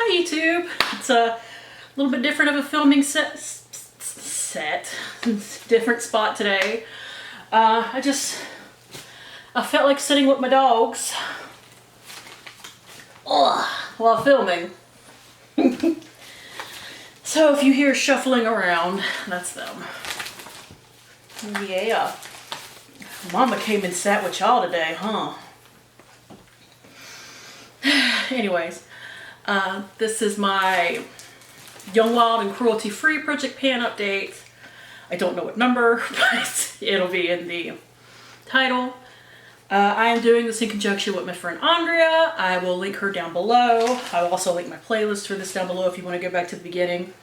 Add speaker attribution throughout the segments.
Speaker 1: Hi YouTube. It's a little bit different of a filming set. Different spot today. I felt like sitting with my dogs while filming. So if you hear shuffling around, that's them. Yeah. Mama came and sat with y'all today, huh? Anyways, this is my Young, Wild, and Cruelty-Free Project Pan update. I don't know what number, but it'll be in the title. I am doing this in conjunction with my friend Andrea. I will link her down below. I will also link my playlist for this down below if you want to go back to the beginning.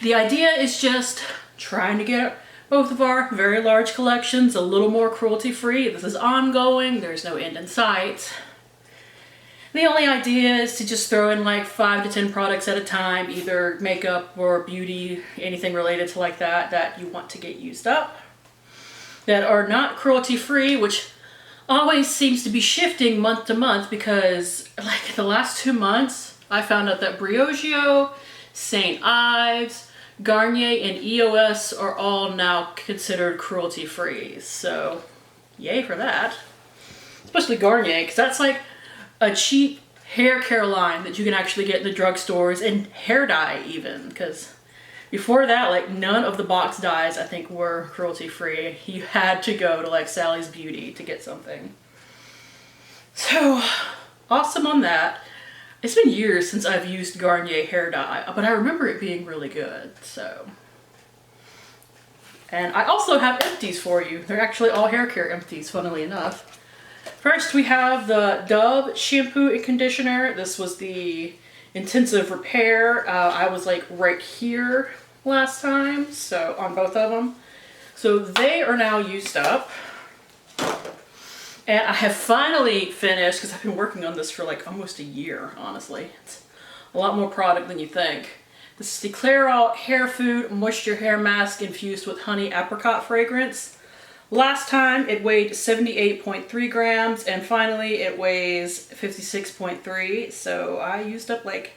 Speaker 1: The idea is just trying to get both of our very large collections a little more cruelty-free. This is ongoing. There's no end in sight. The only idea is to just throw in like 5 to 10 products at a time, either makeup or beauty, anything related to like that you want to get used up, that are not cruelty-free, which always seems to be shifting month to month because like the last 2 months, I found out that Briogeo, St. Ives, Garnier, and EOS are all now considered cruelty-free. So yay for that. Especially Garnier, because that's like a cheap hair care line that you can actually get in the drugstores, and hair dye even, because before that, like none of the box dyes I think were cruelty free. You had to go to like Sally's Beauty to get something. So awesome on that. It's been years since I've used Garnier hair dye, but I remember it being really good, so. And I also have empties for you. They're actually all hair care empties, funnily enough. First, we have the Dove shampoo and conditioner. This was the intensive repair. I was like right here last time, so on both of them. So they are now used up. And I have finally finished, because I've been working on this for like almost a year, honestly. It's a lot more product than you think. This is the Clairol Hair Food Moisture Hair Mask infused with honey apricot fragrance. Last time it weighed 78.3 grams, and finally it weighs 56.3, so I used up like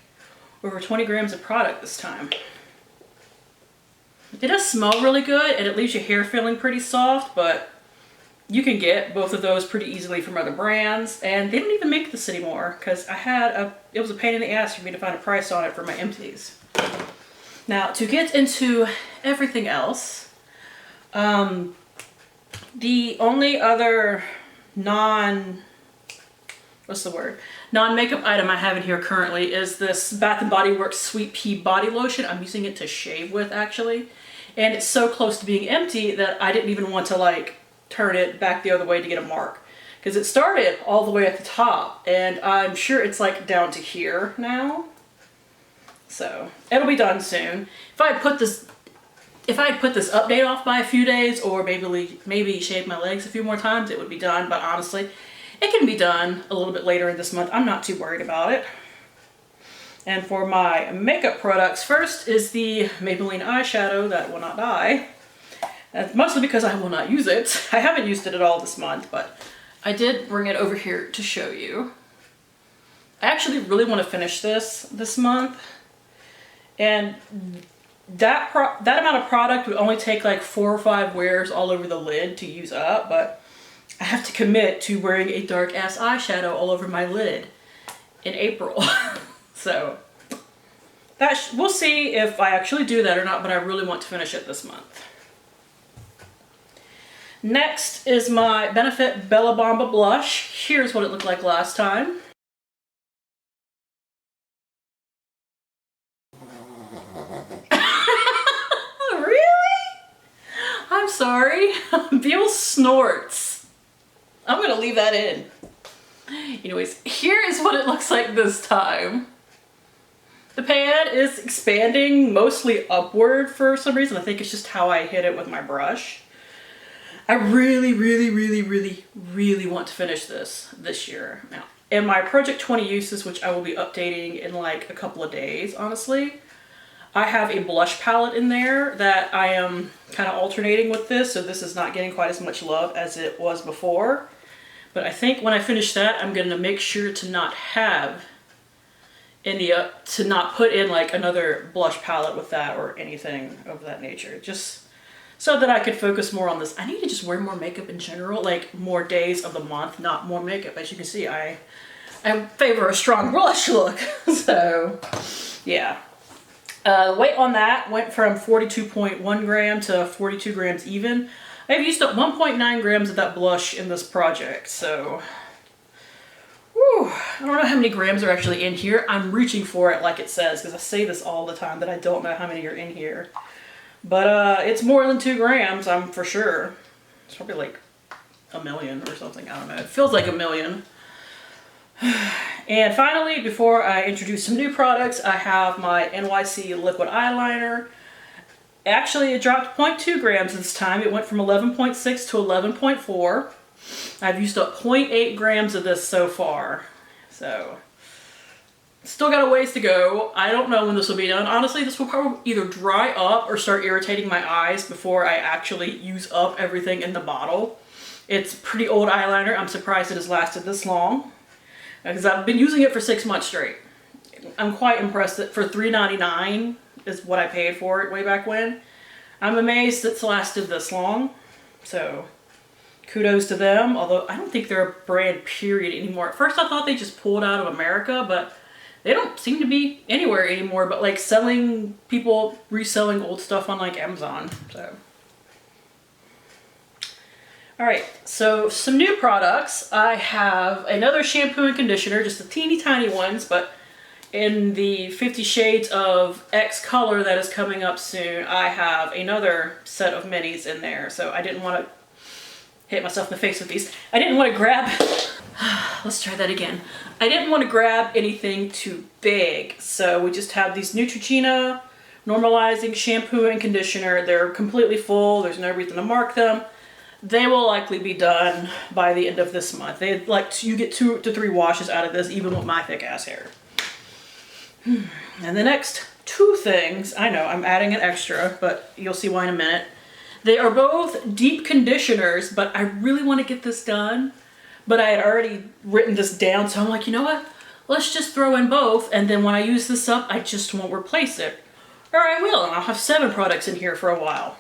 Speaker 1: over 20 grams of product this time. It does smell really good, and it leaves your hair feeling pretty soft, but you can get both of those pretty easily from other brands, and they don't even make this anymore, because it was a pain in the ass for me to find a price on it for my empties. Now, to get into everything else, the only other non-makeup item I have in here currently is this Bath & Body Works Sweet Pea Body Lotion. I'm using it to shave with, actually. And it's so close to being empty that I didn't even want to like turn it back the other way to get a mark. Because it started all the way at the top, and I'm sure it's like down to here now. So it'll be done soon. If I had put this update off by a few days, or maybe shave my legs a few more times, it would be done. But honestly, it can be done a little bit later in this month. I'm not too worried about it. And for my makeup products, first is the Maybelline eyeshadow that will not dye. That's mostly because I will not use it. I haven't used it at all this month, but I did bring it over here to show you. I actually really want to finish this month. And that amount of product would only take like 4 or 5 wears all over the lid to use up, but I have to commit to wearing a dark ass eyeshadow all over my lid in April. So we'll see if I actually do that or not, but I really want to finish it this month. Next is my Benefit Bella Bamba blush. Here's what it looked like last time. I'm sorry. Beale snorts. I'm gonna leave that in. Anyways, here is what it looks like this time. The pan is expanding mostly upward for some reason. I think it's just how I hit it with my brush. I really want to finish this year now. And my Project 20 uses, which I will be updating in like a couple of days, honestly. I have a blush palette in there that I am kind of alternating with this, so this is not getting quite as much love as it was before. But I think when I finish that, I'm going to make sure to not have any to not put in like another blush palette with that or anything of that nature. Just so that I could focus more on this. I need to just wear more makeup in general, like more days of the month, not more makeup. As you can see, I favor a strong blush look. So yeah. The weight on that went from 42.1 gram to 42 grams even. I've used up 1.9 grams of that blush in this project, so whew, I don't know how many grams are actually in here. I'm reaching for it like it says, because I say this all the time that I don't know how many are in here. But it's more than 2 grams, I'm for sure. It's probably like a million or something, I don't know. It feels like a million. And finally, before I introduce some new products, I have my NYC liquid eyeliner. Actually, it dropped 0.2 grams this time. It went from 11.6 to 11.4. I've used up 0.8 grams of this so far. So, still got a ways to go. I don't know when this will be done. Honestly, this will probably either dry up or start irritating my eyes before I actually use up everything in the bottle. It's pretty old eyeliner. I'm surprised it has lasted this long, because I've been using it for 6 months straight. I'm quite impressed that for $3.99 is what I paid for it way back when. I'm amazed it's lasted this long. So kudos to them, although I don't think they're a brand period anymore. At first I thought they just pulled out of America, but they don't seem to be anywhere anymore, but like selling, people reselling old stuff on like Amazon. So alright, so some new products. I have another shampoo and conditioner, just the teeny tiny ones, but in the 50 Shades of X color that is coming up soon, I have another set of minis in there. So I didn't want to hit myself in the face with these. I didn't want to grab, let's try that again. I didn't want to grab anything too big. So we just have these Neutrogena normalizing shampoo and conditioner. They're completely full. There's no reason to mark them. They will likely be done by the end of this month. You get 2 to 3 washes out of this, even with my thick ass hair. And the next 2 things, I know I'm adding an extra, but you'll see why in a minute. They are both deep conditioners, but I really want to get this done. But I had already written this down, so I'm like, you know what? Let's just throw in both, and then when I use this up, I just won't replace it. Or I will, and I'll have 7 products in here for a while.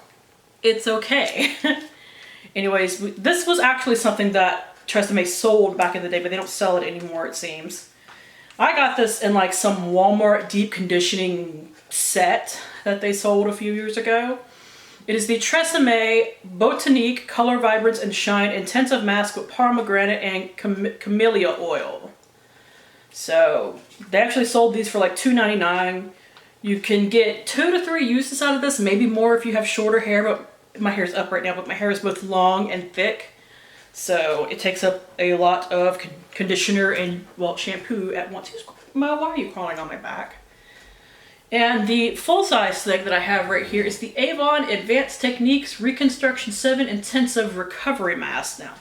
Speaker 1: It's okay. Anyways, this was actually something that Tresemme sold back in the day, but they don't sell it anymore, it seems. I got this in like some Walmart deep conditioning set that they sold a few years ago. It is the Tresemme Botanique Color Vibrance and Shine Intensive Mask with Pomegranate and Camellia Oil. So they actually sold these for like $2.99. You can get 2 to 3 uses out of this, maybe more if you have shorter hair, but my hair's up right now, but my hair is both long and thick. So it takes up a lot of conditioner and, well, shampoo at once. Why are you crawling on my back? And the full-size thing that I have right here is the Avon Advanced Techniques Reconstruction 7 Intensive Recovery Mask. Now,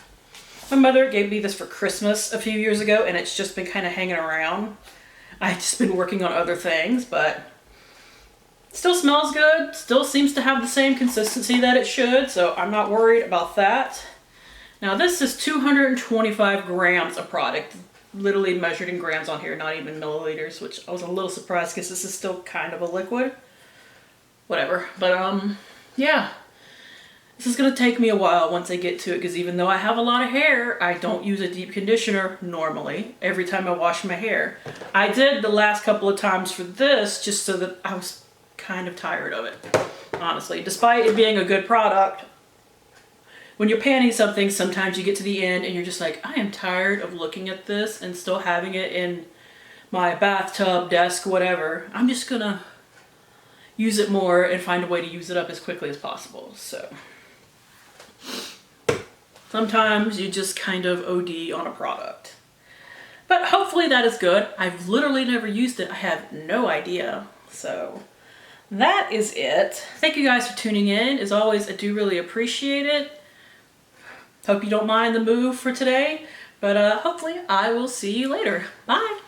Speaker 1: my mother gave me this for Christmas a few years ago, and it's just been kind of hanging around. I've just been working on other things, but still smells good. Still seems to have the same consistency that it should, so I'm not worried about that. Now this is 225 grams of product, literally measured in grams on here, not even milliliters, which I was a little surprised because this is still kind of a liquid. Whatever, but yeah. This is gonna take me a while once I get to it, because even though I have a lot of hair, I don't use a deep conditioner normally every time I wash my hair. I did the last couple of times for this just so that I was kind of tired of it, honestly. Despite it being a good product, when you're panning something, sometimes you get to the end and you're just like, I am tired of looking at this and still having it in my bathtub, desk, whatever. I'm just gonna use it more and find a way to use it up as quickly as possible. So sometimes you just kind of OD on a product. But hopefully that is good. I've literally never used it. I have no idea. So that is it. Thank you guys for tuning in. As always, I do really appreciate it. Hope you don't mind the move for today, but hopefully I will see you later. Bye.